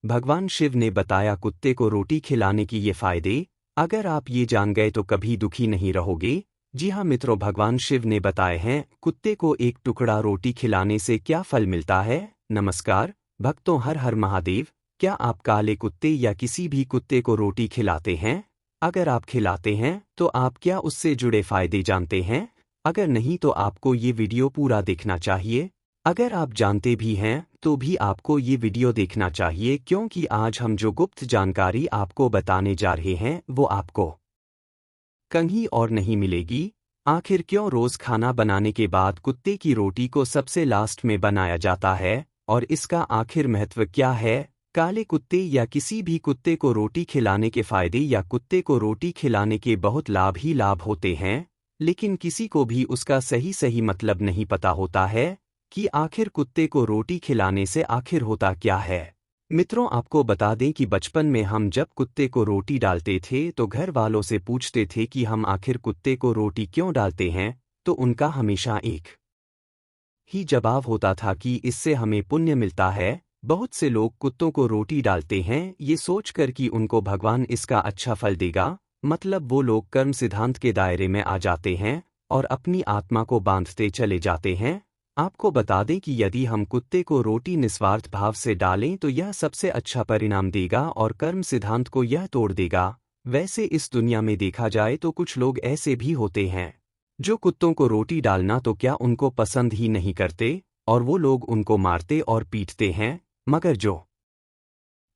भगवान शिव ने बताया कुत्ते को रोटी खिलाने की ये फायदे। अगर आप ये जान गए तो कभी दुखी नहीं रहोगे। जी हाँ मित्रों, भगवान शिव ने बताए हैं कुत्ते को एक टुकड़ा रोटी खिलाने से क्या फल मिलता है। नमस्कार भक्तों, हर हर महादेव। क्या आप काले कुत्ते या किसी भी कुत्ते को रोटी खिलाते हैं? अगर आप खिलाते हैं तो आप क्या उससे जुड़े फायदे जानते हैं? अगर नहीं तो आपको ये वीडियो पूरा देखना चाहिए। अगर आप जानते भी हैं तो भी आपको ये वीडियो देखना चाहिए, क्योंकि आज हम जो गुप्त जानकारी आपको बताने जा रहे हैं वो आपको कहीं और नहीं मिलेगी। आखिर क्यों रोज खाना बनाने के बाद कुत्ते की रोटी को सबसे लास्ट में बनाया जाता है, और इसका आखिर महत्व क्या है? काले कुत्ते या किसी भी कुत्ते को रोटी खिलाने के फायदे या कुत्ते को रोटी खिलाने के बहुत लाभ ही लाभ होते हैं, लेकिन किसी को भी उसका सही मतलब नहीं पता होता है कि आखिर कुत्ते को रोटी खिलाने से आखिर होता क्या है। मित्रों, आपको बता दें कि बचपन में हम जब कुत्ते को रोटी डालते थे तो घर वालों से पूछते थे कि हम आखिर कुत्ते को रोटी क्यों डालते हैं, तो उनका हमेशा एक ही जवाब होता था कि इससे हमें पुण्य मिलता है। बहुत से लोग कुत्तों को रोटी डालते हैं ये सोचकर कि उनको भगवान इसका अच्छा फल देगा, मतलब वो लोग कर्म सिद्धांत के दायरे में आ जाते हैं और अपनी आत्मा को बांधते चले जाते हैं। आपको बता दें कि यदि हम कुत्ते को रोटी निस्वार्थ भाव से डालें तो यह सबसे अच्छा परिणाम देगा और कर्म सिद्धांत को यह तोड़ देगा। वैसे इस दुनिया में देखा जाए तो कुछ लोग ऐसे भी होते हैं जो कुत्तों को रोटी डालना तो क्या उनको पसंद ही नहीं करते, और वो लोग उनको मारते और पीटते हैं। मगर जो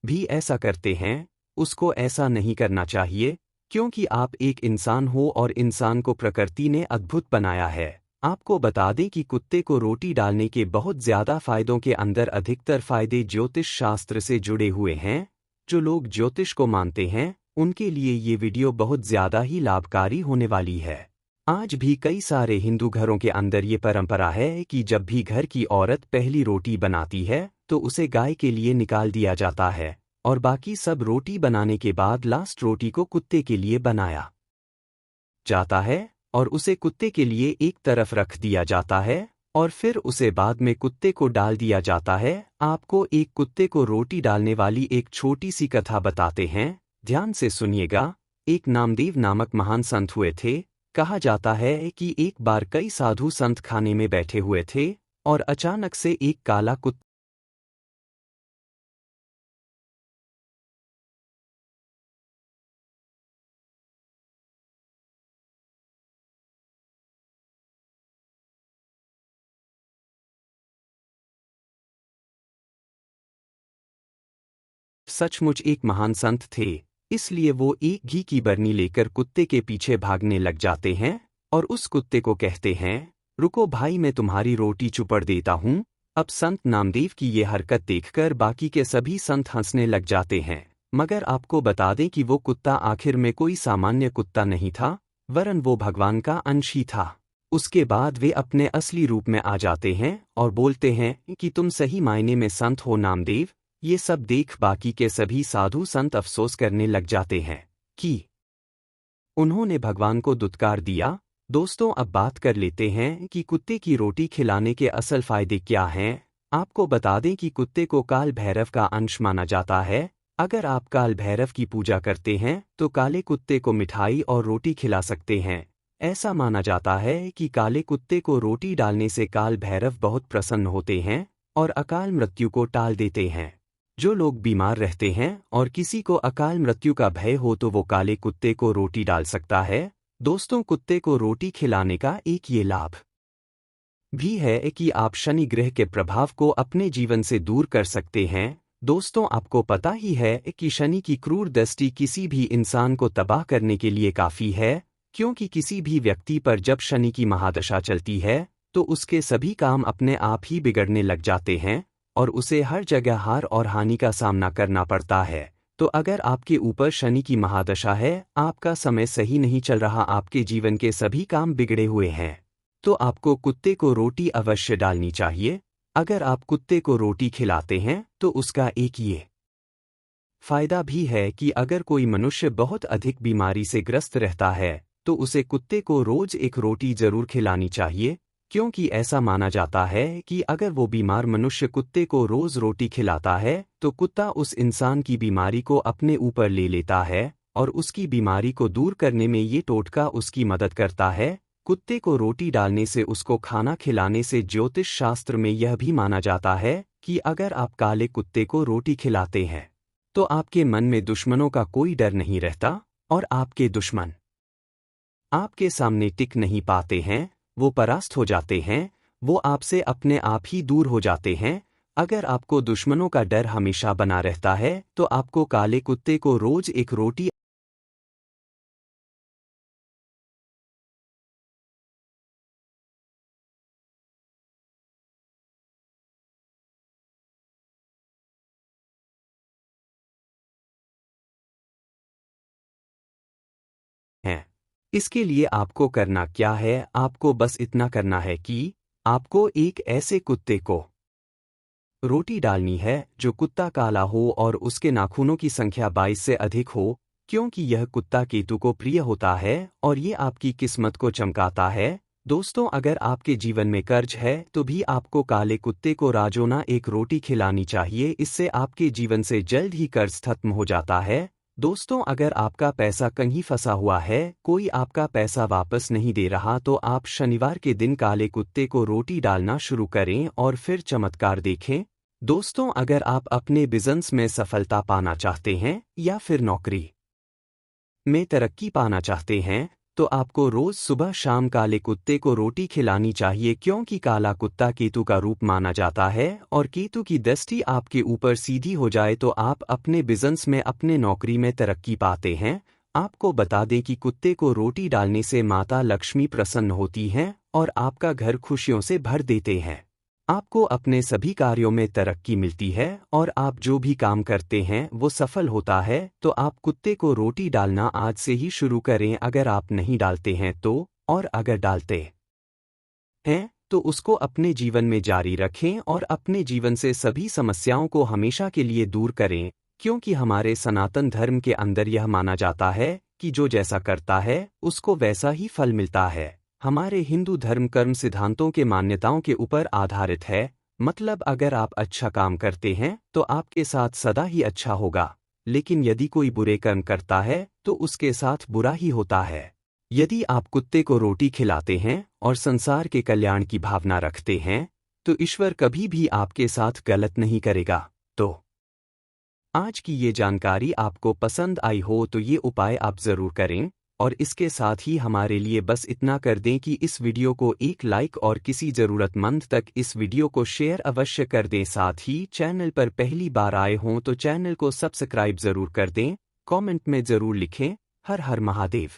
भी ऐसा करते हैं उसको ऐसा नहीं करना चाहिए, क्योंकि आप एक इंसान हो और इंसान को प्रकृति ने अद्भुत बनाया है। आपको बता दें कि कुत्ते को रोटी डालने के बहुत ज़्यादा फायदों के अंदर अधिकतर फायदे ज्योतिष शास्त्र से जुड़े हुए हैं। जो लोग ज्योतिष को मानते हैं उनके लिए ये वीडियो बहुत ज़्यादा ही लाभकारी होने वाली है। आज भी कई सारे हिंदू घरों के अंदर ये परंपरा है कि जब भी घर की औरत पहली रोटी बनाती है तो उसे गाय के लिए निकाल दिया जाता है, और बाकी सब रोटी बनाने के बाद लास्ट रोटी को कुत्ते के लिए बनाया जाता है और उसे कुत्ते के लिए एक तरफ रख दिया जाता है, और फिर उसे बाद में कुत्ते को डाल दिया जाता है। आपको एक कुत्ते को रोटी डालने वाली एक छोटी सी कथा बताते हैं, ध्यान से सुनिएगा। एक नामदेव नामक महान संत हुए थे। कहा जाता है कि एक बार कई साधु संत खाने में बैठे हुए थे और अचानक से एक काला कुत्ता सचमुच एक महान संत थे, इसलिए वो एक घी की बरनी लेकर कुत्ते के पीछे भागने लग जाते हैं और उस कुत्ते को कहते हैं, रुको भाई, मैं तुम्हारी रोटी चुपड़ देता हूँ। अब संत नामदेव की ये हरकत देखकर बाकी के सभी संत हंसने लग जाते हैं, मगर आपको बता दें कि वो कुत्ता आखिर में कोई सामान्य कुत्ता नहीं था, वरन वो भगवान का अंश ही था। उसके बाद वे अपने असली रूप में आ जाते हैं और बोलते हैं कि तुम सही मायने में संत हो नामदेव। ये सब देख बाकी के सभी साधु संत अफसोस करने लग जाते हैं कि उन्होंने भगवान को दुत्कार दिया। दोस्तों, अब बात कर लेते हैं कि कुत्ते की रोटी खिलाने के असल फायदे क्या हैं। आपको बता दें कि कुत्ते को काल भैरव का अंश माना जाता है। अगर आप काल भैरव की पूजा करते हैं तो काले कुत्ते को मिठाई और रोटी खिला सकते हैं। ऐसा माना जाता है कि काले कुत्ते को रोटी डालने से काल भैरव बहुत प्रसन्न होते हैं और अकाल मृत्यु को टाल देते हैं। जो लोग बीमार रहते हैं और किसी को अकाल मृत्यु का भय हो तो वो काले कुत्ते को रोटी डाल सकता है। दोस्तों, कुत्ते को रोटी खिलाने का एक ये लाभ भी है कि आप शनि ग्रह के प्रभाव को अपने जीवन से दूर कर सकते हैं। दोस्तों, आपको पता ही है कि शनि की क्रूर दृष्टि किसी भी इंसान को तबाह करने के लिए काफ़ी है, क्योंकि किसी भी व्यक्ति पर जब शनि की महादशा चलती है तो उसके सभी काम अपने आप ही बिगड़ने लग जाते हैं और उसे हर जगह हार और हानि का सामना करना पड़ता है। तो अगर आपके ऊपर शनि की महादशा है, आपका समय सही नहीं चल रहा, आपके जीवन के सभी काम बिगड़े हुए हैं, तो आपको कुत्ते को रोटी अवश्य डालनी चाहिए। अगर आप कुत्ते को रोटी खिलाते हैं तो उसका एक ये फायदा भी है कि अगर कोई मनुष्य बहुत अधिक बीमारी से ग्रस्त रहता है तो उसे कुत्ते को रोज एक रोटी जरूर खिलानी चाहिए। क्योंकि ऐसा माना जाता है कि अगर वो बीमार मनुष्य कुत्ते को रोज रोटी खिलाता है तो कुत्ता उस इंसान की बीमारी को अपने ऊपर ले लेता है और उसकी बीमारी को दूर करने में ये टोटका उसकी मदद करता है। कुत्ते को रोटी डालने से, उसको खाना खिलाने से ज्योतिष शास्त्र में यह भी माना जाता है कि अगर आप काले कुत्ते को रोटी खिलाते हैं तो आपके मन में दुश्मनों का कोई डर नहीं रहता और आपके दुश्मन आपके सामने टिक नहीं पाते हैं, वो परास्त हो जाते हैं, वो आपसे अपने आप ही दूर हो जाते हैं। अगर आपको दुश्मनों का डर हमेशा बना रहता है तो आपको काले कुत्ते को रोज एक रोटी है। इसके लिए आपको करना क्या है, आपको बस इतना करना है कि आपको एक ऐसे कुत्ते को रोटी डालनी है जो कुत्ता काला हो और उसके नाखूनों की संख्या 22 से अधिक हो, क्योंकि यह कुत्ता केतु को प्रिय होता है और ये आपकी किस्मत को चमकाता है। दोस्तों, अगर आपके जीवन में कर्ज है तो भी आपको काले कुत्ते को रोजाना एक रोटी खिलानी चाहिए, इससे आपके जीवन से जल्द ही कर्ज खत्म हो जाता है। दोस्तों, अगर आपका पैसा कहीं फंसा हुआ है, कोई आपका पैसा वापस नहीं दे रहा, तो आप शनिवार के दिन काले कुत्ते को रोटी डालना शुरू करें और फिर चमत्कार देखें। दोस्तों, अगर आप अपने बिजनेस में सफलता पाना चाहते हैं या फिर नौकरी में तरक्की पाना चाहते हैं तो आपको रोज सुबह शाम काले कुत्ते को रोटी खिलानी चाहिए, क्योंकि काला कुत्ता केतु का रूप माना जाता है और केतु की दृष्टि आपके ऊपर सीधी हो जाए तो आप अपने बिजनेस में, अपने नौकरी में तरक्की पाते हैं। आपको बता दें कि कुत्ते को रोटी डालने से माता लक्ष्मी प्रसन्न होती हैं और आपका घर खुशियों से भर देते हैं। आपको अपने सभी कार्यों में तरक्की मिलती है और आप जो भी काम करते हैं वो सफल होता है। तो आप कुत्ते को रोटी डालना आज से ही शुरू करें अगर आप नहीं डालते हैं तो, और अगर डालते हैं तो उसको अपने जीवन में जारी रखें और अपने जीवन से सभी समस्याओं को हमेशा के लिए दूर करें, क्योंकि हमारे सनातन धर्म के अंदर यह माना जाता है कि जो जैसा करता है उसको वैसा ही फल मिलता है। हमारे हिंदू धर्म कर्म सिद्धांतों के मान्यताओं के ऊपर आधारित है, मतलब अगर आप अच्छा काम करते हैं तो आपके साथ सदा ही अच्छा होगा, लेकिन यदि कोई बुरे कर्म करता है तो उसके साथ बुरा ही होता है। यदि आप कुत्ते को रोटी खिलाते हैं और संसार के कल्याण की भावना रखते हैं तो ईश्वर कभी भी आपके साथ गलत नहीं करेगा। तो आज की ये जानकारी आपको पसंद आई हो तो ये उपाय आप ज़रूर करें और इसके साथ ही हमारे लिए बस इतना कर दें कि इस वीडियो को एक लाइक और किसी ज़रूरतमंद तक इस वीडियो को शेयर अवश्य कर दें। साथ ही चैनल पर पहली बार आए हों तो चैनल को सब्सक्राइब ज़रूर कर दें। कमेंट में ज़रूर लिखें, हर हर महादेव।